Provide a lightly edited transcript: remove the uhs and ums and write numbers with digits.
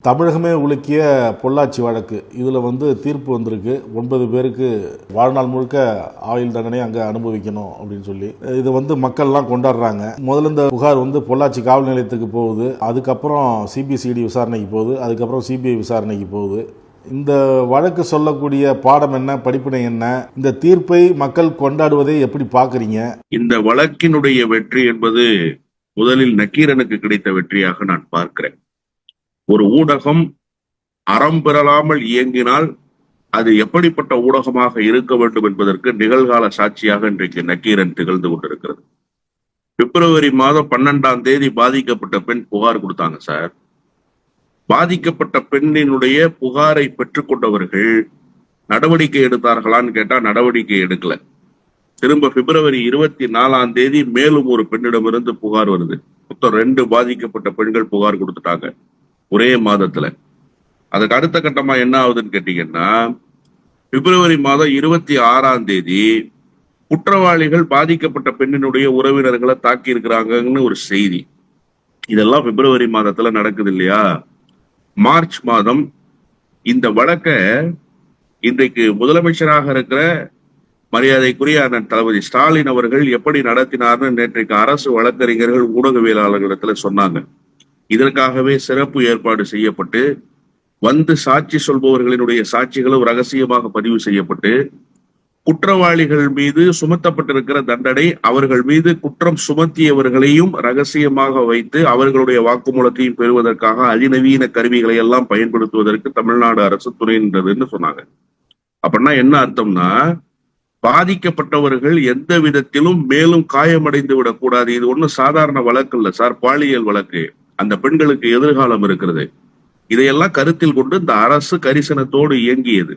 தமிழகமே உலுக்கிய பொள்ளாச்சி வழக்கு இதில் தீர்ப்பு வந்திருக்கு. 9 பேருக்கு வாழ்நாள் முழுக்க ஆயுள் தண்டனை அங்கே அனுபவிக்கணும் அப்படின்னு சொல்லி இது மக்கள்லாம் கொண்டாடுறாங்க. முதல்ல இந்த புகார் பொள்ளாச்சி காவல் நிலையத்துக்கு போகுது, அதுக்கப்புறம் சிபிசிஐடி விசாரணைக்கு போகுது, அதுக்கப்புறம் சிபிஐ விசாரணைக்கு போகுது. இந்த வழக்கு சொல்லக்கூடிய பாடம் என்ன, படிப்பினை என்ன, இந்த தீர்ப்பை மக்கள் கொண்டாடுவதை எப்படி பார்க்குறீங்க? இந்த வழக்கினுடைய வெற்றி என்பது முதலில் நக்கீரனுக்கு கிடைத்த வெற்றியாக நான் பார்க்கிறேன். ஒரு ஊடகம் அறம் பெறலாமல் இயங்கினால் அது எப்படிப்பட்ட ஊடகமாக இருக்க வேண்டும் என்பதற்கு நிகழ்கால சாட்சியாக இன்றைக்கு நக்கீரன் திகழ்ந்து கொண்டிருக்கிறது. பிப்ரவரி மாதம் 12ஆம் தேதி பாதிக்கப்பட்ட பெண் புகார் கொடுத்தாங்க சார். பாதிக்கப்பட்ட பெண்ணினுடைய புகாரை பெற்றுக்கொண்டவர்கள் நடவடிக்கை எடுத்தார்களான்னு கேட்டா நடவடிக்கை எடுக்கல. திரும்ப பிப்ரவரி 24ஆம் தேதி மேலும் ஒரு பெண்ணிடமிருந்து புகார் வருது. மொத்தம் 2 பாதிக்கப்பட்ட பெண்கள் புகார் கொடுத்துட்டாங்க ஒரே மாதத்துல. அதுக்கு அடுத்த கட்டமா என்ன ஆகுதுன்னு கேட்டீங்கன்னா, பிப்ரவரி மாதம் 26ஆம் தேதி குற்றவாளிகள் பாதிக்கப்பட்ட பெண்ணினுடைய உறவினர்களை தாக்கி இருக்கிறாங்கன்னு ஒரு செய்தி. இதெல்லாம் பிப்ரவரி மாதத்துல நடக்குது இல்லையா? மார்ச் மாதம் இந்த வழக்க இன்றைக்கு முதலமைச்சராக இருக்கிற மரியாதைக்குரிய அண்ணன் தளபதி ஸ்டாலின் அவர்கள் எப்படி நடத்தினார்னு நேற்றைக்கு அரசு வழக்கறிஞர்கள் ஊடகவியலாளர்களிடத்துல சொன்னாங்க. இதற்காகவே சிறப்பு ஏற்பாடு செய்யப்பட்டு சாட்சி சொல்பவர்களினுடைய சாட்சிகளும் ரகசியமாக பதிவு செய்யப்பட்டு குற்றவாளிகள் மீது சுமத்தப்பட்டிருக்கிற தண்டனை, அவர்கள் மீது குற்றம் சுமத்தியவர்களையும் ரகசியமாக வைத்து அவர்களுடைய வாக்குமூலத்தையும் பெறுவதற்காக அதிநவீன கருவிகளை எல்லாம் பயன்படுத்துவதற்கு தமிழ்நாடு அரசு துணை நின்றதுன்னு சொன்னாங்க. அப்படின்னா என்ன அர்த்தம்னா, பாதிக்கப்பட்டவர்கள் எந்த விதத்திலும் மேலும் காயமடைந்து விடக்கூடாது. இது ஒன்றும் சாதாரண வழக்கு இல்ல சார், பாலியல் வழக்கு. அந்த பெண்களுக்கு எதிர்காலம் இருக்கிறது. இதையெல்லாம் கருத்தில் கொண்டு இந்த அரசு கரிசனத்தோடு இயங்கியது.